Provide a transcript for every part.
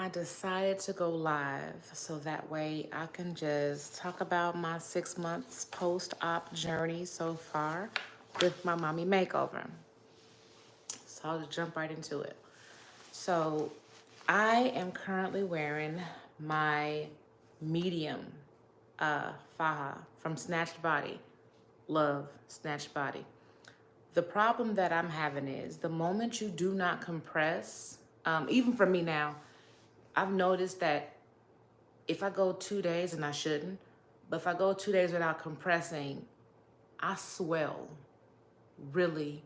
I decided to go live so that way I can just talk about my 6 months post-op journey so far with my mommy makeover. So I'll just jump right into it. So I am currently wearing my medium faja from Snatched Body. Love Snatched Body. The problem that I'm having is the moment you do not compress, even for me now, I've noticed that if I go 2 days, and I shouldn't, but if I go 2 days without compressing, I swell really,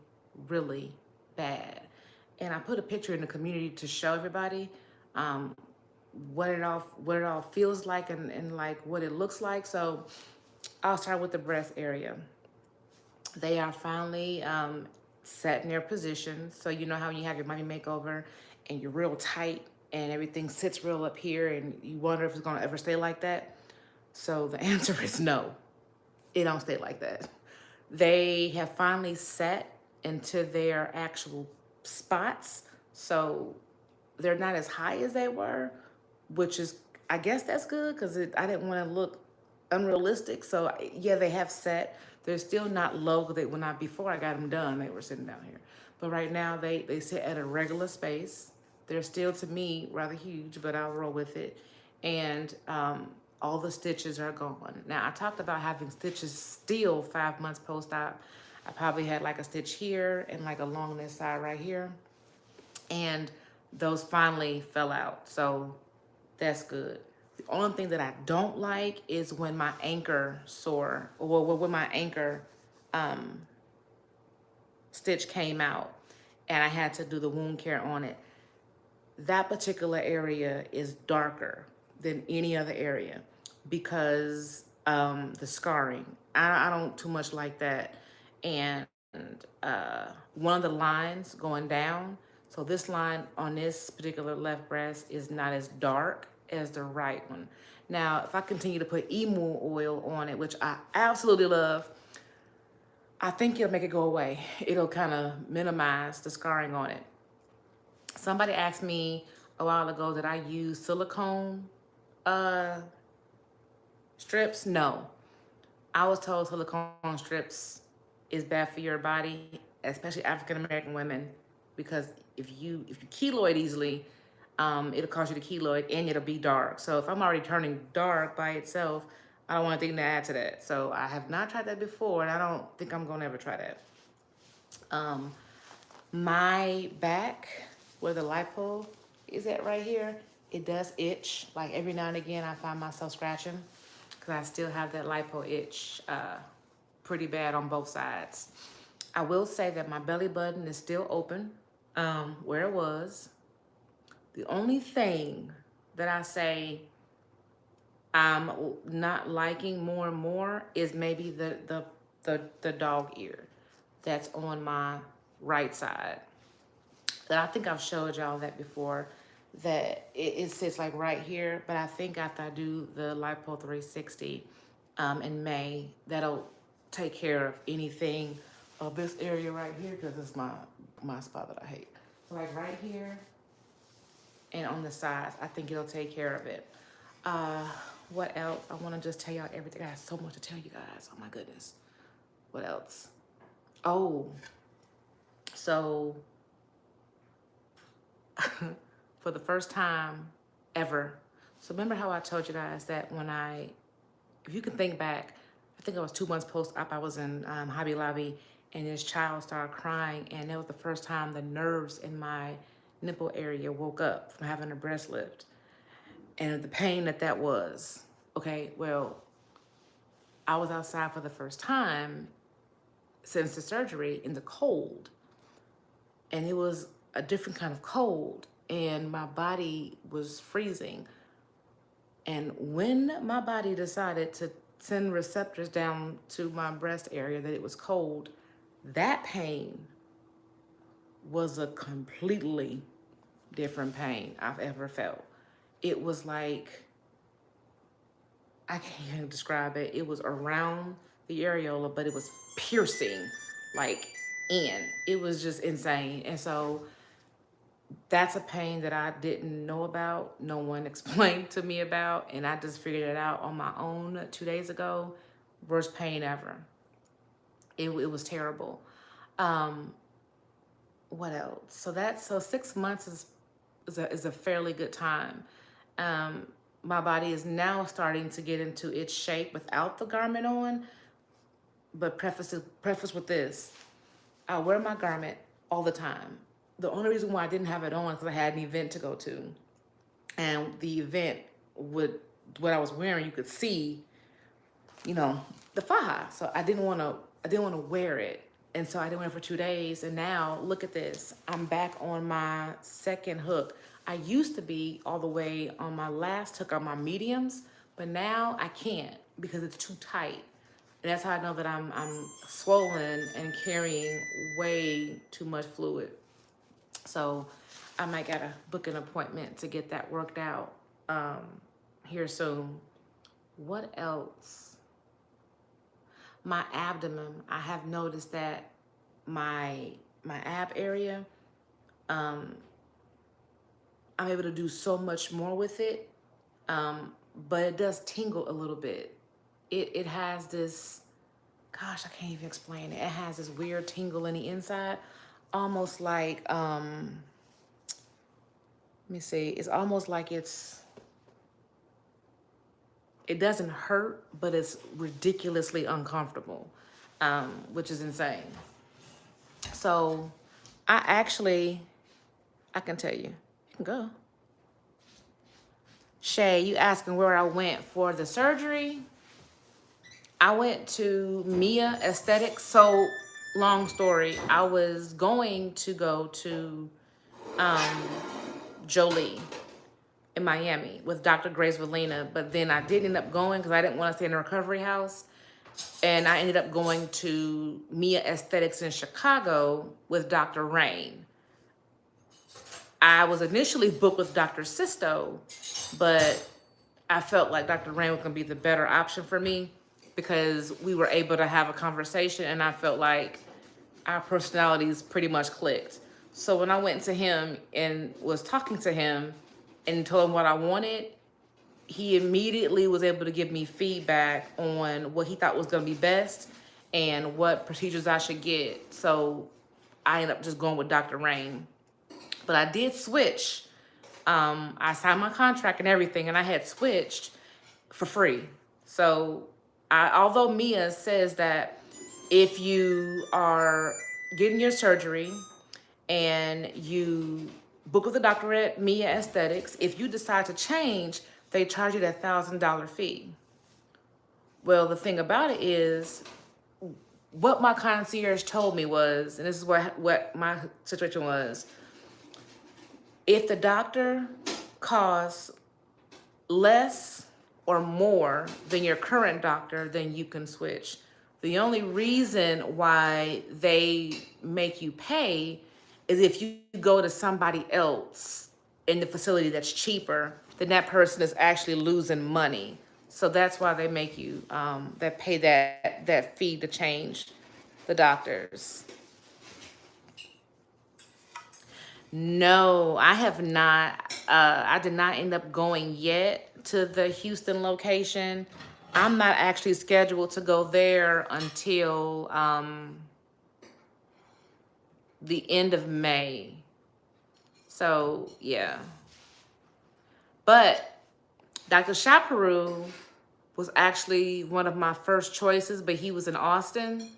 really bad. And I put a picture in the community to show everybody um, what it all feels like and like what it looks like. So I'll start with the breast area. They are finally set in their positions. So you know how you have your mommy makeover and you're real tight and everything sits real up here and you wonder if it's gonna ever stay like that. So the answer is no, it don't stay like that. They have finally set into their actual spots. So they're not as high as they were, which is, I guess that's good because I didn't want to look unrealistic. So yeah, they have set. They're still not low because they were not before I got them done. They were sitting down here, but right now they sit at a regular space. They're still to me rather huge, but I'll roll with it. And all the stitches are gone. Now I talked about having stitches still 5 months post-op. I probably had like a stitch here and like along this side right here, and those finally fell out. So that's good. The only thing that I don't like is when my anchor sore, or when my anchor stitch came out and I had to do the wound care on it. That particular area is darker than any other area because the scarring. I don't too much like that. And one of the lines going down, so this line on this particular left breast is not as dark as the right one. Now, if I continue to put emu oil on it, which I absolutely love, I think it'll make it go away. It'll kind of minimize the scarring on it. Somebody asked me a while ago that I use silicone uh, strips. No, I was told silicone strips is bad for your body, especially African American women, because if you keloid easily, it'll cause you to keloid and it'll be dark. So if I'm already turning dark by itself, I don't want anything to add to that. So I have not tried that before, and I don't think I'm gonna ever try that. Um, my back, where the lipo is at right here, it does itch. Like every now and again, I find myself scratching because I still have that lipo itch pretty bad on both sides. I will say that my belly button is still open where it was. The only thing that I say I'm not liking more and more is maybe the dog ear that's on my right side. That I think I've showed y'all that before, that it sits like right here, but I think after I do the Lipo 360 in May, that'll take care of anything of this area right here, because it's my spot that I hate. So like right here and on the sides, I think it'll take care of it. Uh, what else? I want to just tell y'all everything. I have so much to tell you guys. Oh my goodness. What else? Oh, so for the first time ever. So remember how I told you guys that if you can think back, I think it was 2 months post-op, I was in Hobby Lobby and this child started crying, and that was the first time the nerves in my nipple area woke up from having a breast lift and the pain that was. Okay, well, I was outside for the first time since the surgery in the cold, and it was a different kind of cold, and my body was freezing. And when my body decided to send receptors down to my breast area that it was cold, that pain was a completely different pain I've ever felt. It was like, I can't even describe it. It was around the areola, but it was piercing, like in. It was just insane. And so That's a pain that I didn't know about. No one explained to me about, and I just figured it out on my own 2 days ago. Worst pain ever. It was terrible. Um, what else? So 6 months is a fairly good time. Um, my body is now starting to get into its shape without the garment on. But preface with this: I wear my garment all the time. The only reason why I didn't have it on is because I had an event to go to, and the event would what I was wearing, you could see, you know, the faja. So I didn't want to wear it. And so I didn't wear it for 2 days. And now look at this. I'm back on my second hook. I used to be all the way on my last hook on my mediums, but now I can't because it's too tight. And that's how I know that I'm swollen and carrying way too much fluid. So I might gotta book an appointment to get that worked out here soon. What else? My abdomen. I have noticed that my ab area, um, I'm able to do so much more with it, but it does tingle a little bit. It has this, gosh, I can't even explain it. It has this weird tingle in the inside, almost like let me see. It's almost like it doesn't hurt, but it's ridiculously uncomfortable, which is insane. So I can tell you. You can go. Shay, you asking where I went for the surgery? I went to Mia Aesthetics. So, long story, I was going to go to um, Jolie in Miami with Dr. Grace Valina, but then I didn't end up going because I didn't want to stay in a recovery house. And I ended up going to Mia Aesthetics in Chicago with Dr. Rain. I was initially booked with Dr. Sisto, but I felt like Dr. Rain was going to be the better option for me because we were able to have a conversation and I felt like our personalities pretty much clicked. So when I went to him and was talking to him and told him what I wanted, he immediately was able to give me feedback on what he thought was going to be best and what procedures I should get. So I ended up just going with Dr. Rain. But I did switch. I signed my contract and everything, and I had switched for free. So although Mia says that if you are getting your surgery and you book with the doctor at Mia Aesthetics, if you decide to change, they charge you that $1,000 fee. Well, the thing about it is, what my concierge told me was, and this is what my situation was, if the doctor costs less or more than your current doctor, then you can switch. The only reason why they make you pay is if you go to somebody else in the facility that's cheaper, then that person is actually losing money. So that's why they make you that pay that fee to change the doctors. No, I have not. I did not end up going yet to the Houston location. I'm not actually scheduled to go there until the end of May. So, yeah. But Dr. Chaperu was actually one of my first choices, but he was in Austin.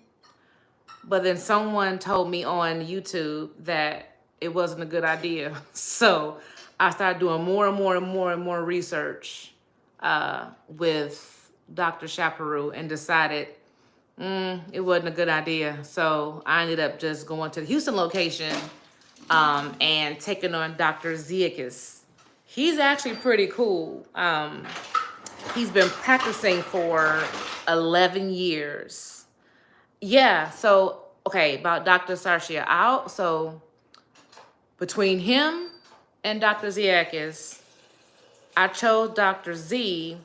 But then someone told me on YouTube that it wasn't a good idea. So I started doing more and more and more and more research with Dr. Chaperu and decided it wasn't a good idea. So I ended up just going to the Houston location and taking on Dr. Ziakis. He's actually pretty cool. He's been practicing for 11 years. Yeah, so, okay, about Dr. Sarshia. So between him and Dr. Ziakis, I chose Dr. Z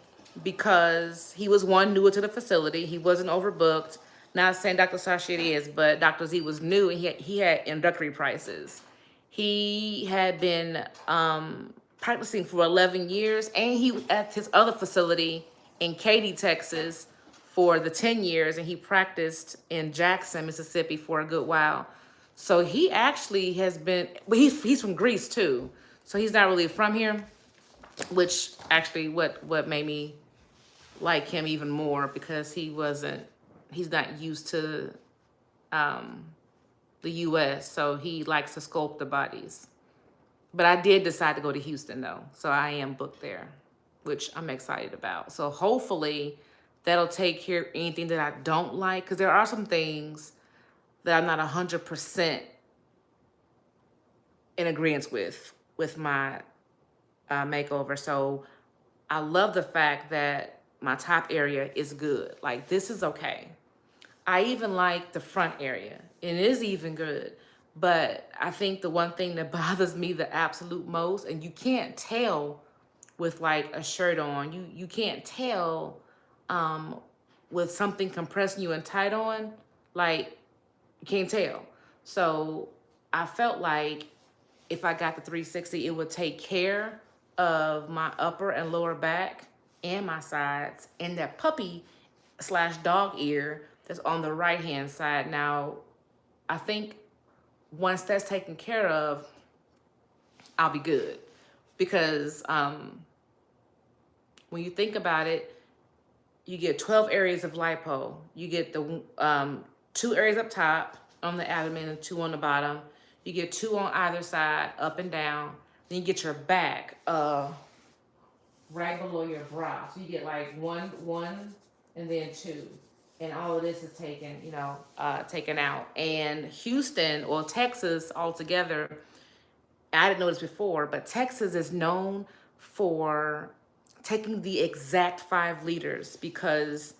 because he was one newer to the facility. He wasn't overbooked. Not saying Dr. Sarshia is, but Dr. Z was new and he had introductory prices. He had been practicing for 11 years, and he was at his other facility in Katy, Texas for the 10 years, and he practiced in Jackson, Mississippi for a good while. So he actually has been, but he's from Greece too. So he's not really from here, which actually what made me like him even more, because he's not used to the US, so he likes to sculpt the bodies. But I did decide to go to Houston though, so I am booked there, which I'm excited about. So hopefully that'll take care of anything that I don't like, because there are some things that I'm not 100% in agreement with my makeover. So I love the fact that my top area is good. Like, this is okay. I even like the front area. It is even good. But I think the one thing that bothers me the absolute most, and you can't tell with like a shirt on, you can't tell with something compressing you and tight on, like, you can't tell. So I felt like if I got the 360, it would take care of my upper and lower back and my sides and that puppy slash dog ear that's on the right hand side. Now, I think once that's taken care of, I'll be good. Because when you think about it, you get 12 areas of lipo. You get the 2 areas up top on the abdomen and 2 on the bottom. You get 2 on either side, up and down. Then you get your back right below your brow. So you get like one, and then 2. And all of this is taken, taken out. And Houston, or Texas altogether, I didn't know this before, but Texas is known for taking the exact 5 liters, because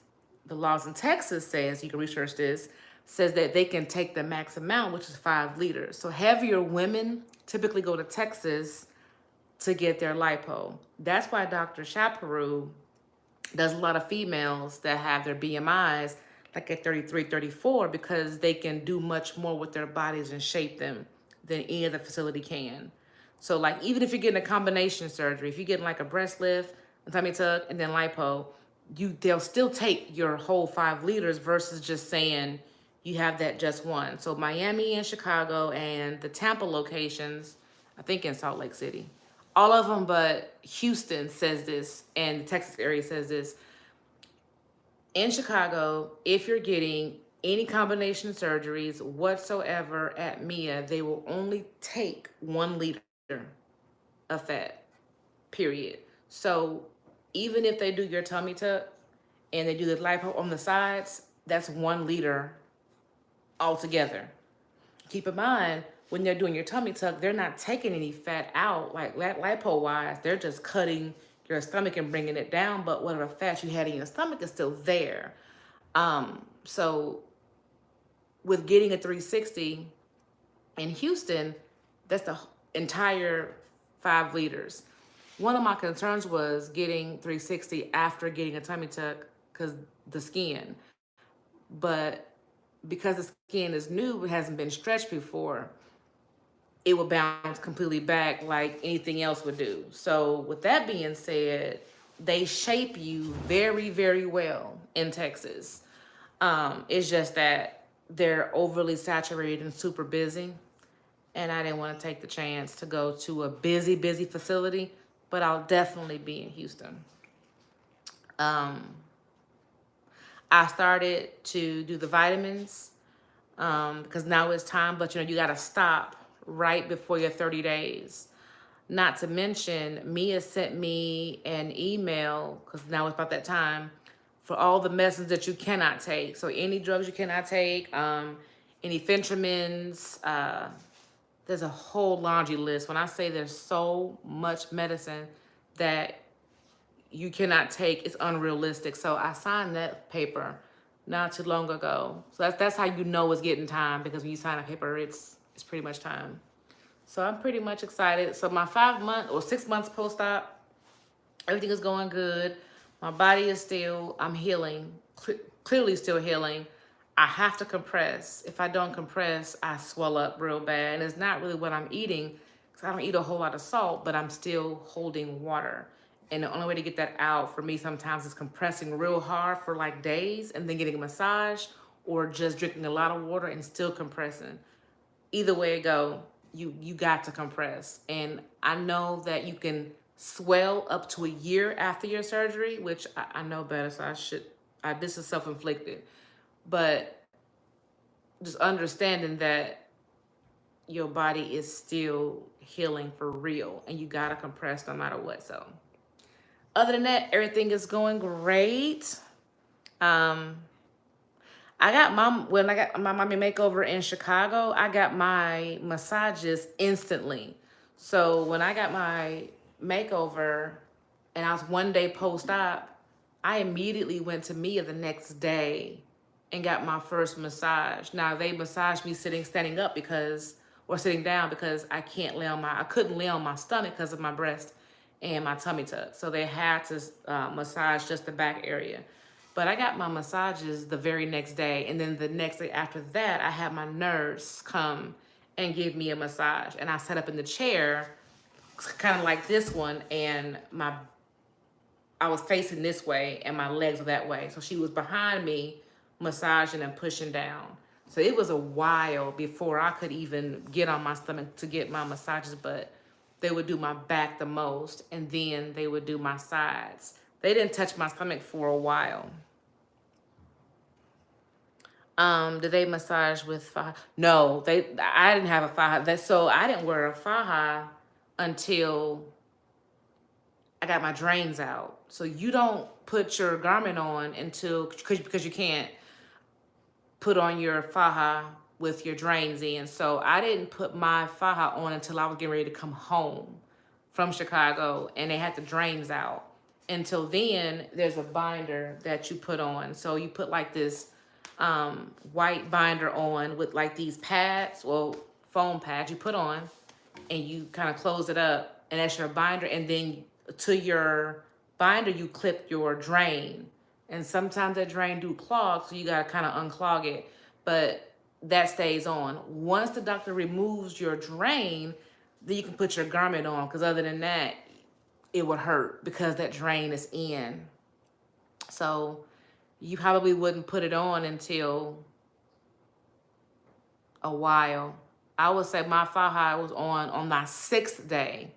the laws in Texas says, you can research this, says that they can take the max amount, which is 5 liters. So heavier women typically go to Texas to get their lipo. That's why Dr. Chaperoux does a lot of females that have their BMIs like at 33, 34, because they can do much more with their bodies and shape them than any other facility can. So like, even if you're getting a combination surgery, if you're getting like a breast lift, a tummy tuck, and then lipo, they'll still take your whole 5 liters versus just saying you have that just one. So Miami and Chicago and the Tampa locations, I think in Salt Lake City, all of them but Houston says this, and the Texas area says this. In Chicago, if you're getting any combination surgeries whatsoever at MIA, they will only take 1 liter of fat, period. So even if they do your tummy tuck and they do the lipo on the sides, that's 1 liter altogether. Keep in mind, when they're doing your tummy tuck, they're not taking any fat out, like lipo wise. They're just cutting your stomach and bringing it down, but whatever fat you had in your stomach is still there. So with getting a 360 in Houston, that's the entire 5 liters. One of my concerns was getting 360 after getting a tummy tuck, because the skin. But because the skin is new, it hasn't been stretched before, it will bounce completely back like anything else would do. So with that being said, they shape you very, very well in Texas. It's just that they're overly saturated and super busy. And I didn't want to take the chance to go to a busy, busy facility, but I'll definitely be in Houston. I started to do the vitamins because now it's time, but you got to stop right before your 30 days. Not to mention, Mia sent me an email, because now it's about that time, for all the medicines that you cannot take. So any drugs you cannot take, any phentermines, there's a whole laundry list. When I say there's so much medicine that you cannot take, it's unrealistic. So I signed that paper not too long ago. So that's how you know it's getting time, because when you sign a paper, it's pretty much time. So I'm pretty much excited. So my 5 month or 6 months post-op, everything is going good. My body is still, I'm healing, clearly still healing. I have to compress. If I don't compress, I swell up real bad. And it's not really what I'm eating, because I don't eat a whole lot of salt, but I'm still holding water. And the only way to get that out for me sometimes is compressing real hard for like days and then getting a massage, or just drinking a lot of water and still compressing. Either way it go, you got to compress. And I know that you can swell up to a year after your surgery, which I know better, so this is self-inflicted. But just understanding that your body is still healing for real, and you gotta compress no matter what. So other than that, everything is going great. um when I got my mommy makeover in Chicago, I got my massages instantly. So when I got my makeover and I was 1 day post-op, I immediately went to Mia the next day and got my first massage. Now they massaged me standing up or sitting down, because I couldn't lay on my stomach because of my breast and my tummy tuck. So they had to massage just the back area. But I got my massages the very next day. And then the next day after that, I had my nurse come and give me a massage. And I sat up in the chair, kind of like this one, and I was facing this way and my legs were that way. So she was behind me, massaging and pushing down. So it was a while before I could even get on my stomach to get my massages, but they would do my back the most, and then they would do my sides. They didn't touch my stomach for a while. Did they massage with faja? No, I didn't have a faja. So I didn't wear a faja until I got my drains out. So you don't put your garment on because you can't put on your faja with your drains in. So I didn't put my faja on until I was getting ready to come home from Chicago, and they had the drains out. Until then, there's a binder that you put on. So you put like this white binder on with like these pads, well, foam pads you put on, and you kind of close it up, and that's your binder. And then to your binder, you clip your drain. And sometimes that drain do clog, so you gotta kind of unclog it. But that stays on. Once the doctor removes your drain, then you can put your garment on, because other than that, it would hurt because that drain is in. So you probably wouldn't put it on until a while. I would say my faja was on my 6th day,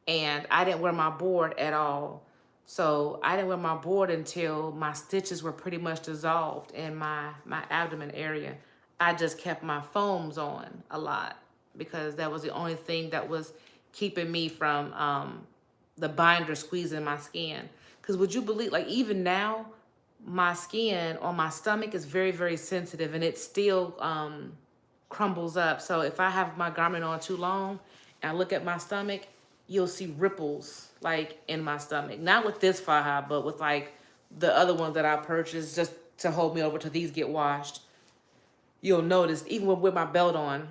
and I didn't wear my board at all. So I didn't wear my board until my stitches were pretty much dissolved in my abdomen area. I just kept my foams on a lot, because that was the only thing that was keeping me from the binder squeezing my skin. Because would you believe, like even now, my skin on my stomach is very, very sensitive, and it still crumbles up. So if I have my garment on too long and I look at my stomach, you'll see ripples like in my stomach. Not with this faja, but with like the other ones that I purchased just to hold me over till these get washed. You'll notice even with my belt on,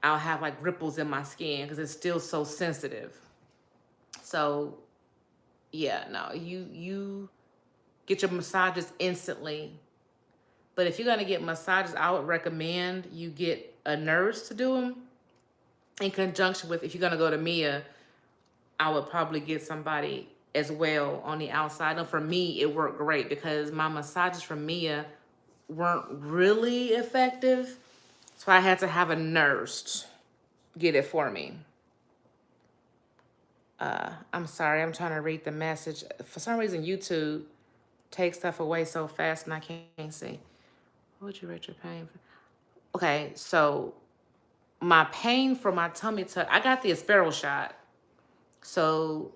I'll have like ripples in my skin because it's still so sensitive. So yeah, no, you get your massages instantly. But if you're gonna get massages, I would recommend you get a nurse to do them in conjunction with, if you're gonna go to Mia, I would probably get somebody as well on the outside. And for me, it worked great because my massages from Mia weren't really effective. So I had to have a nurse get it for me. I'm sorry, I'm trying to read the message. For some reason, YouTube takes stuff away so fast and I can't see. What would you rate your pain for? Okay, so my pain for my tummy tuck, I got the Aspero shot. So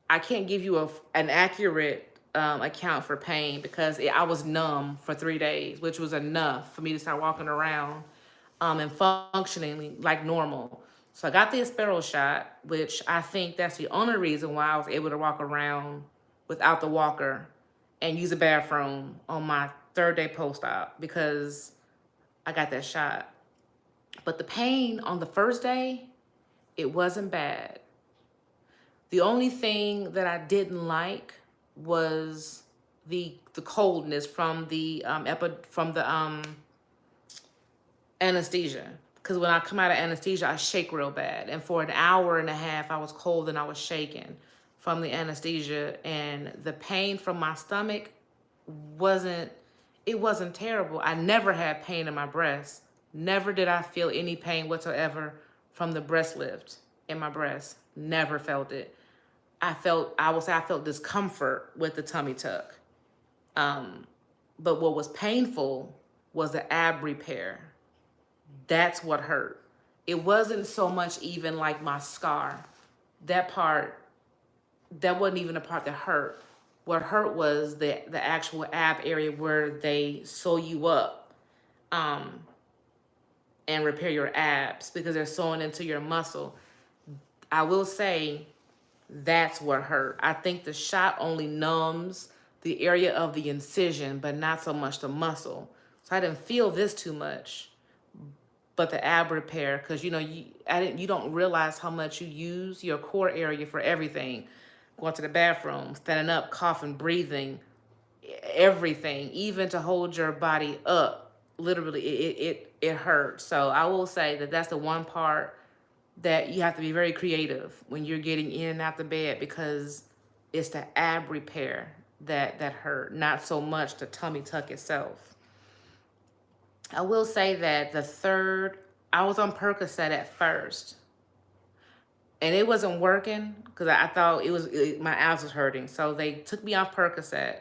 I can't give you an accurate account for pain because I was numb for 3 days, which was enough for me to start walking around and functioning like normal. So I got the Aspero shot, which I think that's the only reason why I was able to walk around without the walker and use a bathroom on my 3rd day post-op, because I got that shot. But the pain on the 1st day, it wasn't bad. The only thing that I didn't like was the coldness from the anesthesia. Because when I come out of anesthesia, I shake real bad, and for an hour and a half, I was cold and I was shaking from the anesthesia, and the pain from my stomach wasn't it wasn't terrible. I never had pain in my breast. Never did I feel any pain whatsoever from the breast lift in my breast. Never felt it. I will say I felt discomfort with the tummy tuck. But what was painful was the ab repair. That's what hurt. It wasn't so much even like my scar. That part, that wasn't even the part that hurt. What hurt was the actual ab area where they sew you up um, and repair your abs because they're sewing into your muscle. I will say that's what hurt. I think the shot only numbs the area of the incision, but not so much the muscle. So I didn't feel this too much. But the ab repair, because you don't realize how much you use your core area for everything. Going to the bathroom, standing up, coughing, breathing, everything, even to hold your body up. Literally, it hurts. So I will say that that's the one part that you have to be very creative when you're getting in and out the bed, because it's the ab repair that hurt, not so much the tummy tuck itself. I will say that I was on Percocet at first, and it wasn't working because I thought my abs was hurting. So they took me off Percocet,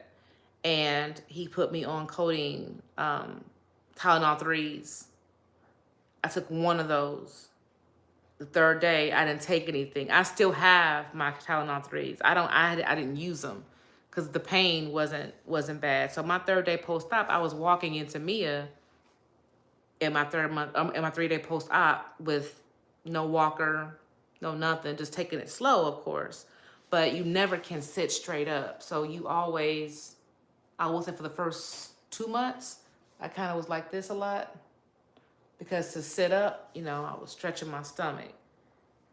and he put me on codeine, Tylenol 3s. I took one of those. The third day, I didn't take anything. I still have my Tylenol 3s. I didn't use them because the pain wasn't bad. So my third day post-op, I was walking into Mia in my 3-day post-op with no walker, no nothing, just taking it slow, of course. But you never can sit straight up. So you always, I will say for the first 2 months, I kind of was like this a lot. Because to sit up, I was stretching my stomach.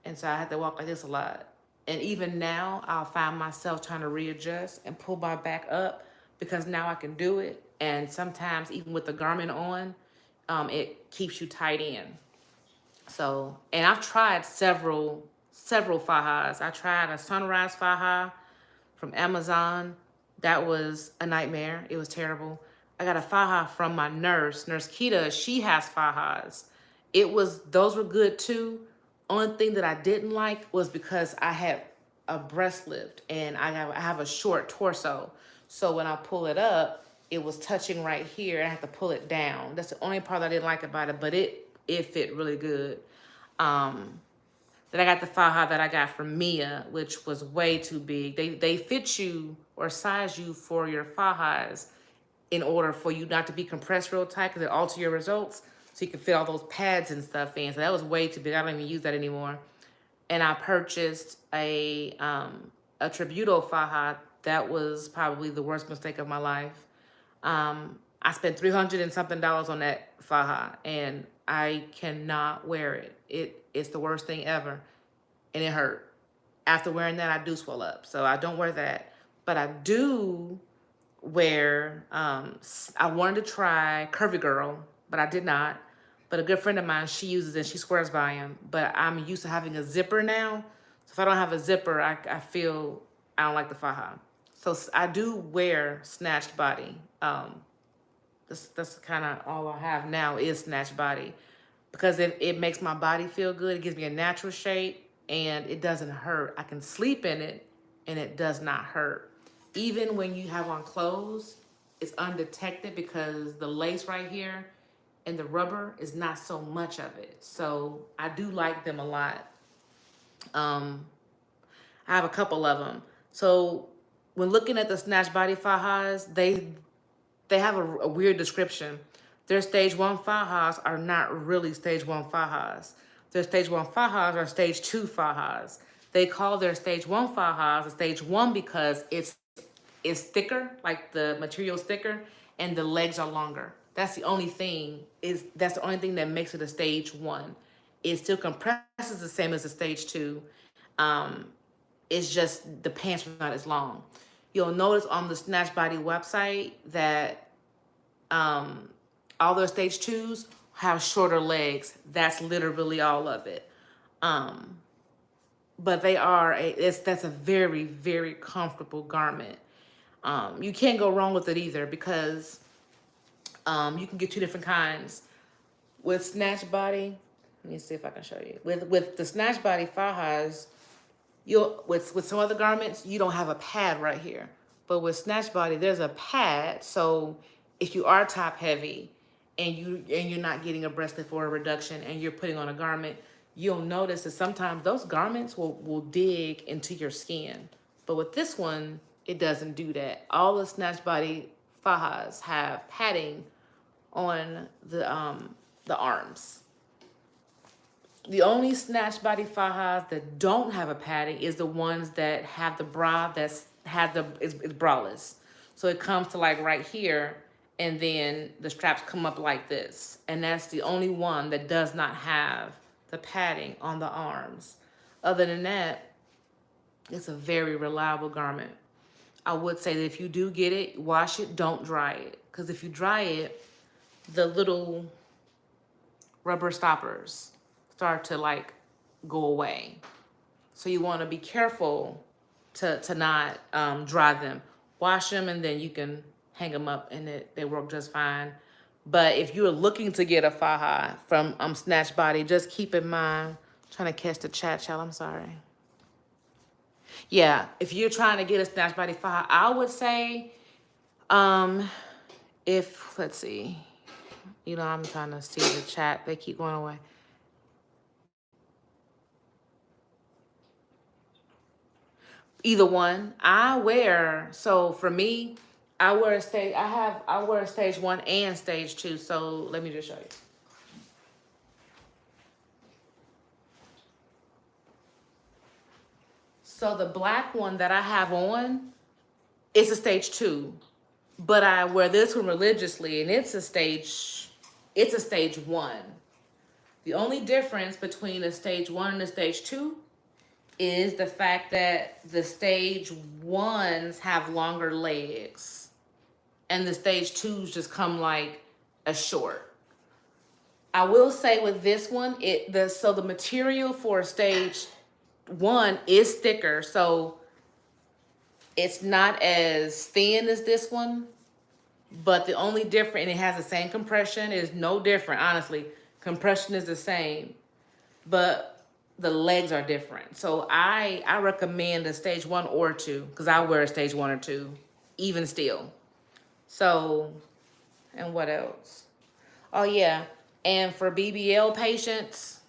And so I had to walk like this a lot. And even now, I'll find myself trying to readjust and pull my back up because now I can do it. And sometimes, even with the garment on, it keeps you tight in. So, and I've tried several fajas. I tried a sunrise faja from Amazon. That was a nightmare. It was terrible. I got a faja from my nurse Kita. She has fajas. Those were good too. Only thing that I didn't like was because I had a breast lift and I have a short torso. So when I pull it up, it was touching right here. I had to pull it down. That's the only part I didn't like about it, but it fit really good. Then I got the faja that I got from Mia, which was way too big. They fit you or size you for your fajas in order for you not to be compressed real tight because it alter your results. So you can fit all those pads and stuff in. So that was way too big. I don't even use that anymore. And I purchased a Tributo faja. That was probably the worst mistake of my life. I spent $300 and something on that faja, and I cannot wear it. It's the worst thing ever, and it hurt. After wearing that, I do swell up, so I don't wear that. But I do wear, I wanted to try Curvy Girl, but I did not. But a good friend of mine, she uses it, she swears by him. But I'm used to having a zipper now. So if I don't have a zipper, I feel I don't like the faja. So I do wear snatched body. That's kind of all I have now is snatched body. Because it makes my body feel good. It gives me a natural shape and it doesn't hurt. I can sleep in it and it does not hurt. Even when you have on clothes, it's undetected because the lace right here and the rubber is not so much of it. So I do like them a lot. I have a couple of them. So when looking at the snatch body fajas, they have a weird description. Their stage 1 fajas are not really stage 1 fajas. Their stage 1 fajas are stage 2 fajas. They call their stage 1 fajas a stage 1 because it's thicker, like the material's thicker, and the legs are longer. That's the only thing that makes it a stage 1. It still compresses the same as a stage 2. It's just the pants are not as long. You'll notice on the Snatch Body website that all their stage 2s have shorter legs. That's literally all of it. But they are that's a very, very comfortable garment. You can't go wrong with it either, because you can get 2 different kinds. With Snatch Body, let me see if I can show you. With the Snatch Body fajas, you'll with some other garments, you don't have a pad right here. But with Snatch Body, there's a pad. So if you are top heavy and you're not getting a breast lift or a reduction and you're putting on a garment, you'll notice that sometimes those garments will dig into your skin. But with this one, it doesn't do that. All the Snatch Body fajas have padding on the arms. The only Snatch Body fajas that don't have a padding is the ones that have the bra is braless. So it comes to like right here, and then the straps come up like this. And that's the only one that does not have the padding on the arms. Other than that, it's a very reliable garment. I would say that if you do get it, wash it, don't dry it. Because if you dry it, the little rubber stoppers start to like go away. So you want to be careful to not dry them. Wash them and then you can hang them up and they work just fine. But if you're looking to get a faja from Snatch Body, just keep in mind, I'm trying to catch the chat, child, I'm sorry. Yeah, if you're trying to get a Snatch Body faja, I would say, let's see, I'm trying to see the chat. They keep going away. Either one. So for me, I wear a stage 1 and stage 2. So let me just show you. So the black one that I have on is a stage 2, but I wear this one religiously, and it's a stage 1. The only difference between a stage 1 and a stage 2 is the fact that the stage 1s have longer legs and the stage 2s just come like a short. I will say with this one, the material for stage 1 is thicker, so it's not as thin as this one, but the only difference, and it has the same compression, it is no different, honestly. Compression is the same, but the legs are different. So I recommend a stage 1 or 2, because I wear a stage 1 or 2, even still. So, and what else? Oh yeah, and for BBL patients,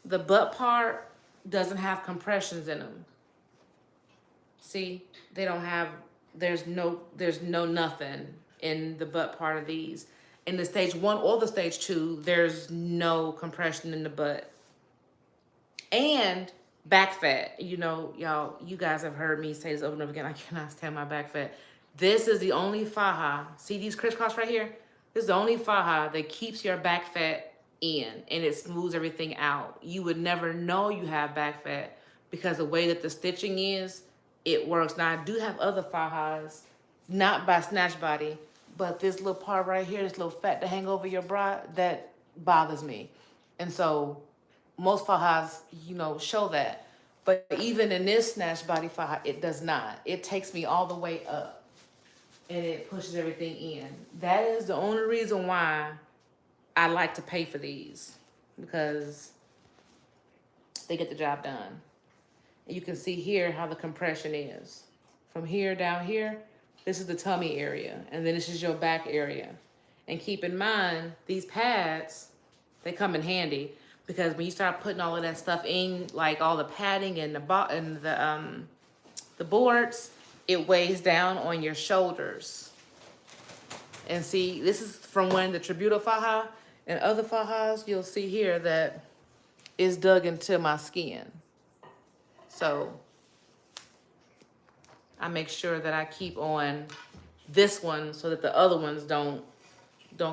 the butt part doesn't have compressions in them. See, they don't have, there's no nothing in the butt part of these. In the stage 1 or the stage 2, there's no compression in the butt. And back fat. Y'all, you guys have heard me say this over and over again. I cannot stand my back fat. This is the only faja. See these crisscross right here? This is the only faja that keeps your back fat in, and it smooths everything out. You would never know you have back fat because the way that the stitching is, it works. Now, I do have other fajas, not by Snatch Body, but this little part right here, this little fat to hang over your bra, that bothers me. And so most fajas, show that. But even in this Snatch Body faja, it does not. It takes me all the way up and it pushes everything in. That is the only reason why I like to pay for these, because they get the job done. And you can see here how the compression is. From here down here, this is the tummy area, and then this is your back area. And keep in mind, these pads, they come in handy, because when you start putting all of that stuff in, like all the padding and the boards, it weighs down on your shoulders. And see, this is from wearing the Tributo faja, and other fajas, you'll see here that it's dug into my skin. So I make sure that I keep on this one so that the other ones don't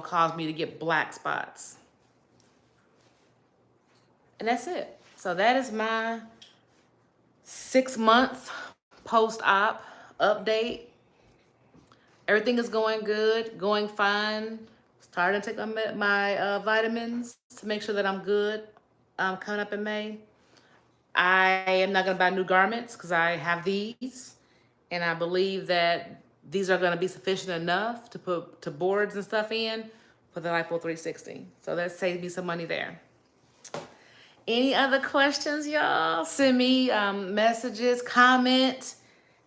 cause me to get black spots. And that's it. So that is my 6-month post-op update. Everything is going good, going fine. Starting to take my vitamins to make sure that I'm good coming up in May. I am not going to buy new garments because I have these. And I believe that these are going to be sufficient enough to put to boards and stuff in for the Lipo 360. So that saves me some money there. Any other questions, y'all? Send me messages, comment,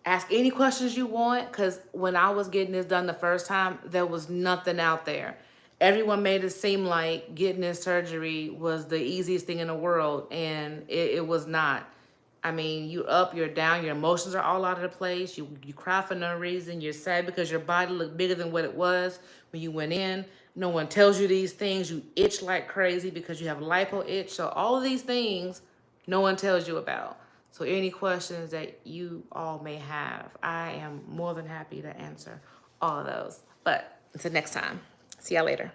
ask any questions you want. Because when I was getting this done the first time, there was nothing out there. Everyone made it seem like getting this surgery was the easiest thing in the world, and it was not. I mean, you're up, you're down, your emotions are all out of the place. You cry for no reason. You're sad because your body looked bigger than what it was when you went in. No one tells you these things. You itch like crazy because you have lipo itch. So all of these things, no one tells you about. So any questions that you all may have, I am more than happy to answer all of those. But until next time, see y'all later.